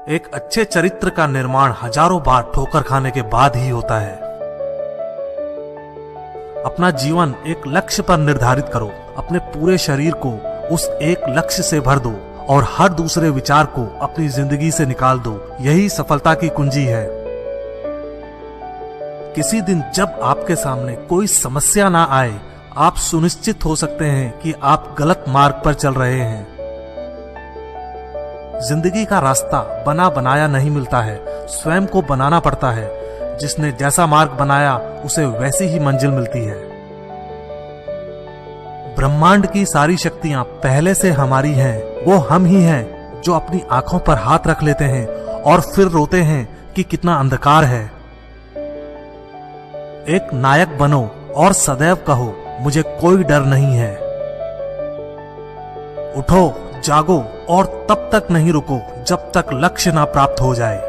एक अच्छे चरित्र का निर्माण हजारों बार ठोकर खाने के बाद ही होता है। अपना जीवन एक लक्ष्य पर निर्धारित करो, अपने पूरे शरीर को उस एक लक्ष्य से भर दो और हर दूसरे विचार को अपनी जिंदगी से निकाल दो। यही सफलता की कुंजी है। किसी दिन जब आपके सामने कोई समस्या ना आए, आप सुनिश्चित हो सकते हैं कि आप गलत मार्ग पर चल रहे हैं। जिंदगी का रास्ता बना बनाया नहीं मिलता है, स्वयं को बनाना पड़ता है। जिसने जैसा मार्ग बनाया उसे वैसी ही मंजिल मिलती है। ब्रह्मांड की सारी शक्तियां पहले से हमारी हैं। वो हम ही हैं जो अपनी आंखों पर हाथ रख लेते हैं और फिर रोते हैं कि कितना अंधकार है। एक नायक बनो और सदैव कहो, मुझे कोई डर नहीं है। उठो, जागो और तब तक नहीं रुको जब तक लक्ष्य ना प्राप्त हो जाए।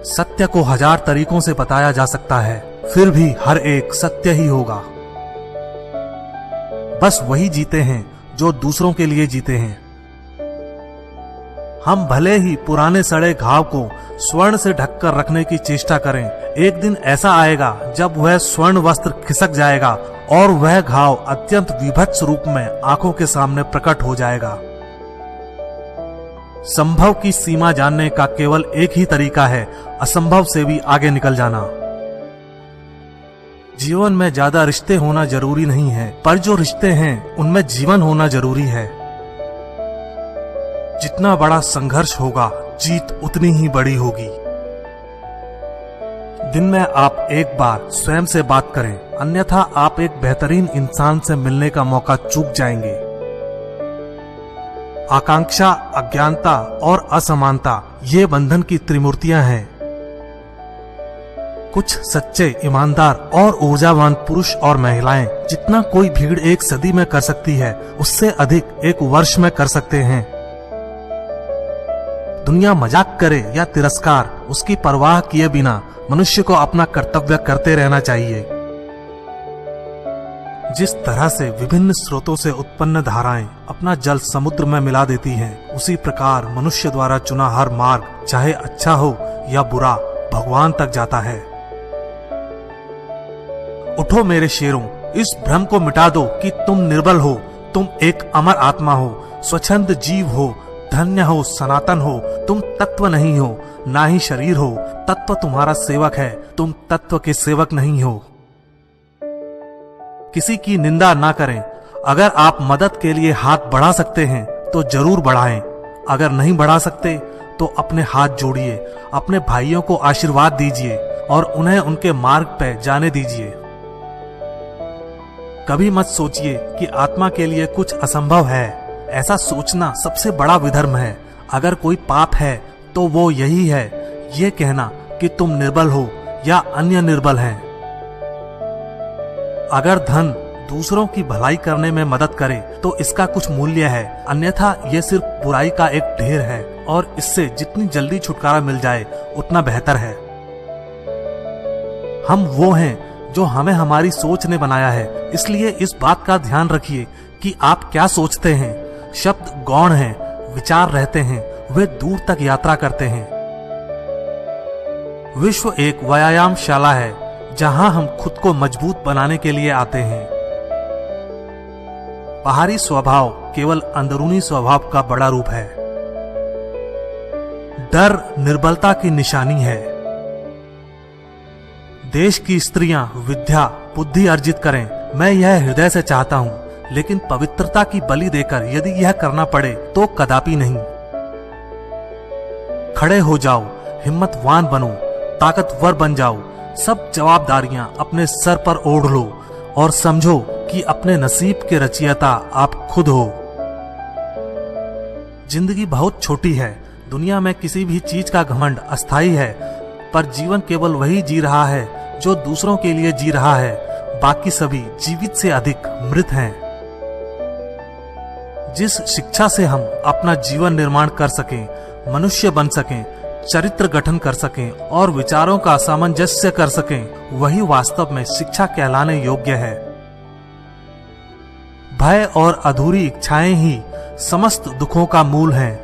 सत्य को हजार तरीकों से बताया जा सकता है, फिर भी हर एक सत्य ही होगा। बस वही जीते हैं जो दूसरों के लिए जीते हैं। हम भले ही पुराने सड़े घाव को स्वर्ण से ढककर रखने की चेष्टा करें, एक दिन ऐसा आएगा जब वह स्वर्ण वस्त्र खिसक जाएगा और वह घाव अत्यंत विभत्स रूप में आंखों के सामने प्रकट हो जाएगा। संभव की सीमा जानने का केवल एक ही तरीका है, असंभव से भी आगे निकल जाना। जीवन में ज्यादा रिश्ते होना जरूरी नहीं है, पर जो रिश्ते हैं उनमें जीवन होना जरूरी है। जितना बड़ा संघर्ष होगा, जीत उतनी ही बड़ी होगी। दिन में आप एक बार स्वयं से बात करें, अन्यथा आप एक बेहतरीन इंसान से मिलने का मौका चूक जाएंगे। आकांक्षा, अज्ञानता और असमानता ये बंधन की त्रिमूर्तियां हैं। कुछ सच्चे, ईमानदार और ऊर्जावान पुरुष और महिलाएं जितना कोई भीड़ एक सदी में कर सकती है, उससे अधिक एक वर्ष में कर सकते हैं। दुनिया मजाक करे या तिरस्कार, उसकी परवाह किए बिना मनुष्य को अपना कर्तव्य करते रहना चाहिए। जिस तरह से विभिन्न स्रोतों से उत्पन्न धाराएं अपना जल समुद्र में मिला देती हैं, उसी प्रकार मनुष्य द्वारा चुना हर मार्ग, चाहे अच्छा हो या बुरा, भगवान तक जाता है। उठो मेरे शेरों, इस भ्रम को मिटा दो कि तुम निर्बल हो। तुम एक अमर आत्मा हो, स्वच्छंद जीव हो, धन्य हो, सनातन हो। तुम तत्व नहीं हो, ना ही शरीर हो। तत्व तुम्हारा सेवक है, तुम तत्व के सेवक नहीं हो। किसी की निंदा ना करें। अगर आप मदद के लिए हाथ बढ़ा सकते हैं तो जरूर बढ़ाएं। अगर नहीं बढ़ा सकते तो अपने हाथ जोड़िए, अपने भाइयों को आशीर्वाद दीजिए और उन्हें उनके मार्ग पे जाने दीजिए। कभी मत सोचिए कि आत्मा के लिए कुछ असंभव है। ऐसा सोचना सबसे बड़ा विधर्म है। अगर कोई पाप है तो वो यही है, ये कहना कि तुम निर्बल हो या अन्य निर्बल हैं। अगर धन दूसरों की भलाई करने में मदद करे तो इसका कुछ मूल्य है, अन्यथा ये सिर्फ बुराई का एक ढेर है और इससे जितनी जल्दी छुटकारा मिल जाए उतना बेहतर है। हम वो हैं जो हमें हमारी सोच ने बनाया है, इसलिए इस बात का ध्यान रखिए कि आप क्या सोचते हैं। शब्द गौण हैं, विचार रहते हैं, वे दूर तक यात्रा करते हैं। विश्व एक व्यायामशाला है जहां हम खुद को मजबूत बनाने के लिए आते हैं। बाहरी स्वभाव केवल अंदरूनी स्वभाव का बड़ा रूप है। डर निर्बलता की निशानी है। देश की स्त्रियां विद्या, बुद्धि अर्जित करें, मैं यह हृदय से चाहता हूं, लेकिन पवित्रता की बलि देकर यदि यह करना पड़े तो कदापि नहीं। खड़े हो जाओ, हिम्मतवान बनो, ताकतवर बन जाओ। सब जवाबदारियां अपने सर पर ओढ़ लो और समझो कि अपने नसीब के रचयिता आप खुद हो। जिंदगी बहुत छोटी है। दुनिया में किसी भी चीज का घमंड अस्थायी है, पर जीवन केवल वही जी रहा है जो दूसरों के लिए जी रहा है। बाकी सभी जीवित से अधिक मृत हैं। जिस शिक्षा से हम अपना जीवन निर्माण कर सकें, मनुष्य बन सकें, चरित्र गठन कर सकें और विचारों का सामंजस्य कर सकें, वही वास्तव में शिक्षा कहलाने योग्य है। भय और अधूरी इच्छाएं ही समस्त दुखों का मूल हैं।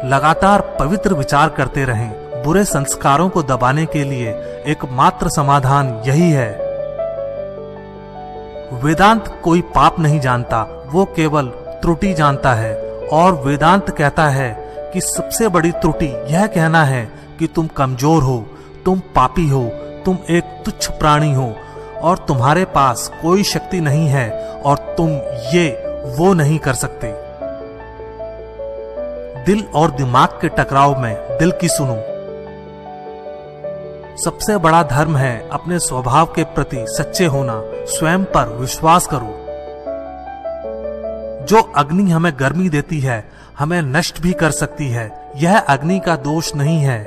लगातार पवित्र विचार करते रहें। बुरे संस्कारों को दबाने के लिए एकमात्र समाधान यही है। वेदांत कोई पाप नहीं जानता, वो केवल त्रुटि जानता है। और वेदांत कहता है कि सबसे बड़ी त्रुटि यह कहना है कि तुम कमजोर हो, तुम पापी हो, तुम एक तुच्छ प्राणी हो और तुम्हारे पास कोई शक्ति नहीं है और तुम ये वो नहीं कर सकते। दिल और दिमाग के टकराव में दिल की सुनो। सबसे बड़ा धर्म है अपने स्वभाव के प्रति सच्चे होना। स्वयं पर विश्वास करो। जो अग्नि हमें गर्मी देती है, हमें नष्ट भी कर सकती है। यह अग्नि का दोष नहीं है।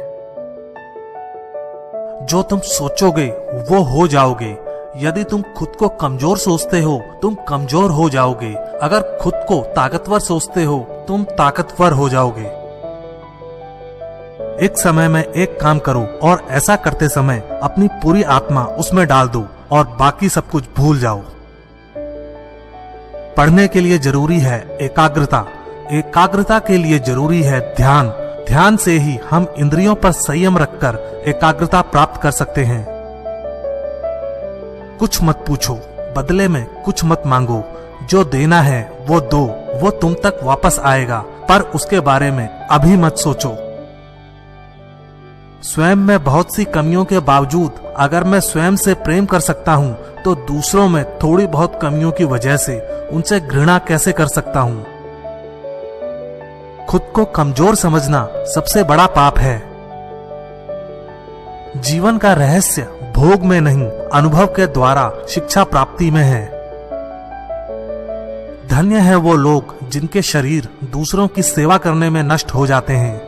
जो तुम सोचोगे वो हो जाओगे। यदि तुम खुद को कमजोर सोचते हो, तुम कमजोर हो जाओगे। अगर खुद को ताकतवर सोचते हो, तुम ताकतवर हो जाओगे। एक समय में एक काम करो और ऐसा करते समय अपनी पूरी आत्मा उसमें डाल दो और बाकी सब कुछ भूल जाओ। पढ़ने के लिए जरूरी है एकाग्रता, एकाग्रता के लिए जरूरी है ध्यान। ध्यान से ही हम इंद्रियों पर संयम रखकर एकाग्रता प्राप्त कर सकते हैं। कुछ मत पूछो, बदले में कुछ मत मांगो। जो देना है वो दो, वो तुम तक वापस आएगा, पर उसके बारे में अभी मत सोचो। स्वयं में बहुत सी कमियों के बावजूद अगर मैं स्वयं से प्रेम कर सकता हूँ, तो दूसरों में थोड़ी बहुत कमियों की वजह से उनसे घृणा कैसे कर सकता हूँ। खुद को कमजोर समझना सबसे बड़ा पाप है। जीवन का रहस्य भोग में नहीं, अनुभव के द्वारा शिक्षा प्राप्ति में है। धन्य है वो लोग जिनके शरीर दूसरों की सेवा करने में नष्ट हो जाते हैं।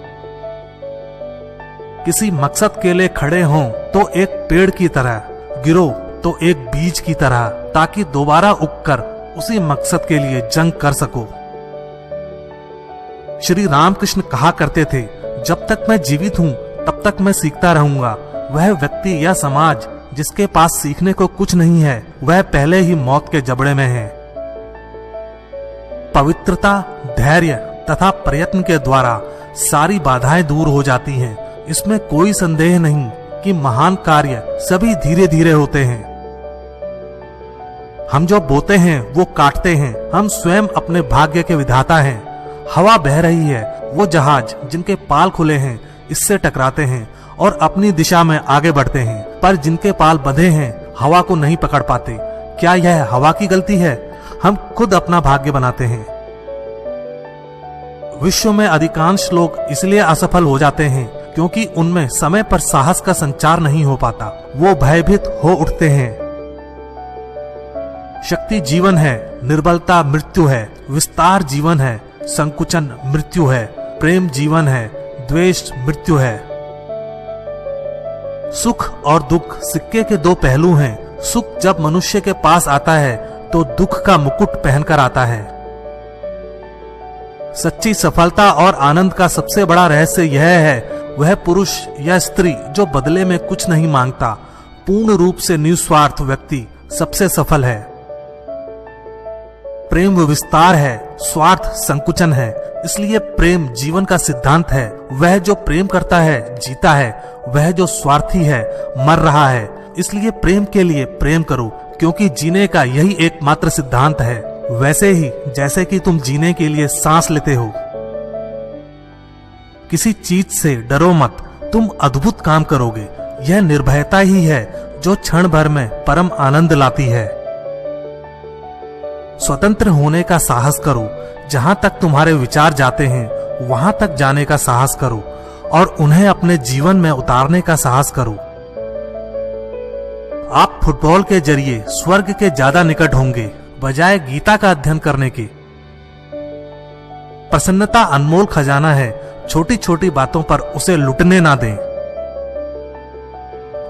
किसी मकसद के लिए खड़े हों तो एक पेड़ की तरह, गिरो तो एक बीज की तरह, ताकि दोबारा उगकर उसी मकसद के लिए जंग कर सको। श्री रामकृष्ण कहा करते थे, जब तक मैं जीवित हूं तब तक मैं सीखता रहूंगा। वह व्यक्ति या समाज जिसके पास सीखने को कुछ नहीं है, वह पहले ही मौत के जबड़े में है। पवित्रता, धैर्य तथा प्रयत्न के द्वारा सारी बाधाएं दूर हो जाती हैं। इसमें कोई संदेह नहीं कि महान कार्य सभी धीरे धीरे होते हैं। हम जो बोते हैं वो काटते हैं। हम स्वयं अपने भाग्य के विधाता हैं। हवा बह रही है, वो जहाज जिनके पाल खुले हैं इससे टकराते हैं और अपनी दिशा में आगे बढ़ते हैं, पर जिनके पाल बंधे हैं हवा को नहीं पकड़ पाते। क्या यह हवा की गलती है? हम खुद अपना भाग्य बनाते हैं। विश्व में अधिकांश लोग इसलिए असफल हो जाते हैं क्योंकि उनमें समय पर साहस का संचार नहीं हो पाता। वो भयभीत हो उठते हैं। शक्ति जीवन है, निर्बलता मृत्यु है। विस्तार जीवन है, संकुचन मृत्यु है। प्रेम जीवन है, द्वेष मृत्यु है। सुख और दुख सिक्के के दो पहलू हैं। सुख जब मनुष्य के पास आता है तो दुख का मुकुट पहनकर आता है। सच्ची सफलता और आनंद का सबसे बड़ा रहस्य यह है, वह पुरुष या स्त्री जो बदले में कुछ नहीं मांगता। पूर्ण रूप से निस्वार्थ व्यक्ति सबसे सफल है। प्रेम विस्तार है, स्वार्थ संकुचन है। इसलिए प्रेम जीवन का सिद्धांत है। वह जो प्रेम करता है जीता है, वह जो स्वार्थी है मर रहा है। इसलिए प्रेम के लिए प्रेम करो, क्योंकि जीने का यही एकमात्र सिद्धांत है। वैसे ही जैसे कि तुम जीने के लिए सांस लेते हो। किसी चीज से डरो मत, तुम अद्भुत काम करोगे। यह निर्भयता ही है जो क्षण भर में परम आनंद लाती है। स्वतंत्र होने का साहस करो। जहां तक तुम्हारे विचार जाते हैं वहां तक जाने का साहस करो और उन्हें अपने जीवन में उतारने का साहस करो। आप फुटबॉल के जरिए स्वर्ग के ज्यादा निकट होंगे बजाय गीता का अध्ययन करने के। प्रसन्नता अनमोल खजाना है। छोटी छोटी बातों पर उसे लुटने ना दें।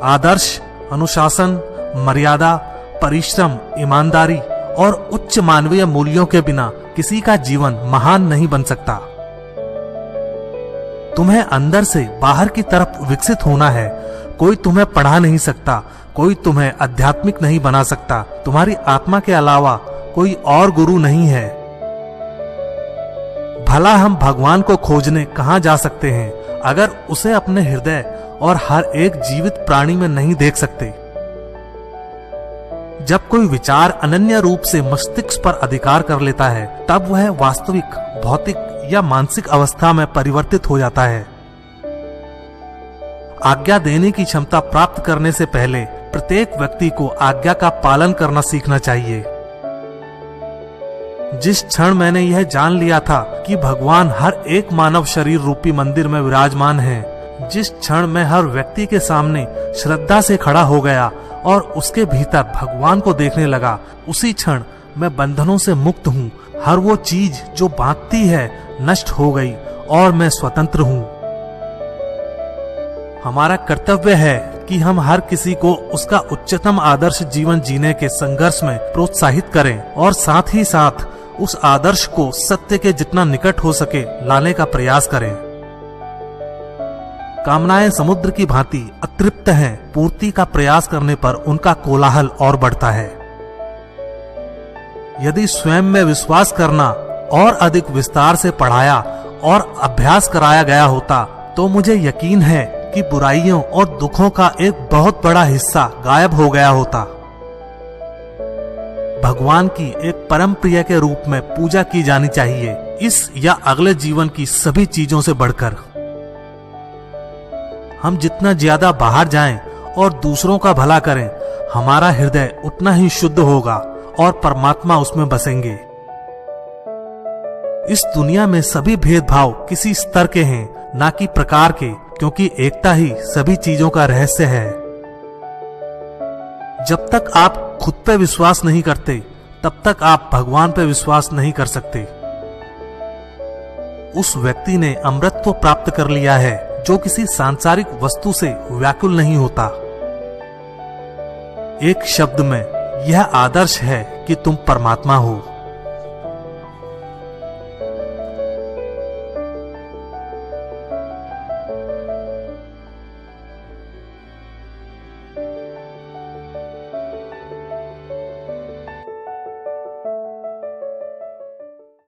आदर्श, अनुशासन, मर्यादा, परिश्रम, ईमानदारी और उच्च मानवीय मूल्यों के बिना किसी का जीवन महान नहीं बन सकता। तुम्हें अंदर से बाहर की तरफ विकसित होना है। कोई तुम्हें पढ़ा नहीं सकता, कोई तुम्हें आध्यात्मिक नहीं बना सकता। तुम्हारी आत्मा के अलावा कोई और गुरु नहीं है। भला हम भगवान को खोजने कहाँ जा सकते हैं अगर उसे अपने हृदय और हर एक जीवित प्राणी में नहीं देख सकते। जब कोई विचार अनन्य रूप से मस्तिष्क पर अधिकार कर लेता है तब वह वास्तविक भौतिक या मानसिक अवस्था में परिवर्तित हो जाता है। आज्ञा देने की क्षमता प्राप्त करने से पहले प्रत्येक व्यक्ति को आज्ञा का पालन करना सीखना चाहिए। जिस क्षण मैंने यह जान लिया था कि भगवान हर एक मानव शरीर रूपी मंदिर में विराजमान है, जिस क्षण मैं हर व्यक्ति के सामने श्रद्धा से खड़ा हो गया और उसके भीतर भगवान को देखने लगा, उसी क्षण मैं बंधनों से मुक्त हूँ। हर वो चीज जो बांधती है नष्ट हो गई और मैं स्वतंत्र हूँ। हमारा कर्तव्य है कि हम हर किसी को उसका उच्चतम आदर्श जीवन जीने के संघर्ष में प्रोत्साहित करें और साथ ही साथ उस आदर्श को सत्य के जितना निकट हो सके लाने का प्रयास करें। कामनाएं समुद्र की भांति अतृप्त हैं, पूर्ति का प्रयास करने पर उनका कोलाहल और बढ़ता है। यदि स्वयं में विश्वास करना और अधिक विस्तार से पढ़ाया और अभ्यास कराया गया होता तो मुझे यकीन है कि बुराइयों और दुखों का एक बहुत बड़ा हिस्सा गायब हो गया होता। भगवान की एक परम प्रिय के रूप में पूजा की जानी चाहिए, इस या अगले जीवन की सभी चीजों से बढ़कर। हम जितना ज्यादा बाहर जाएं और दूसरों का भला करें, हमारा हृदय उतना ही शुद्ध होगा और परमात्मा उसमें बसेंगे। इस दुनिया में सभी भेदभाव किसी स्तर के हैं, ना कि प्रकार के, क्योंकि एकता ही सभी चीजों का रहस्य है। जब तक आप खुद पे विश्वास नहीं करते तब तक आप भगवान पे विश्वास नहीं कर सकते। उस व्यक्ति ने अमृतत्व प्राप्त कर लिया है जो किसी सांसारिक वस्तु से व्याकुल नहीं होता। एक शब्द में यह आदर्श है कि तुम परमात्मा हो।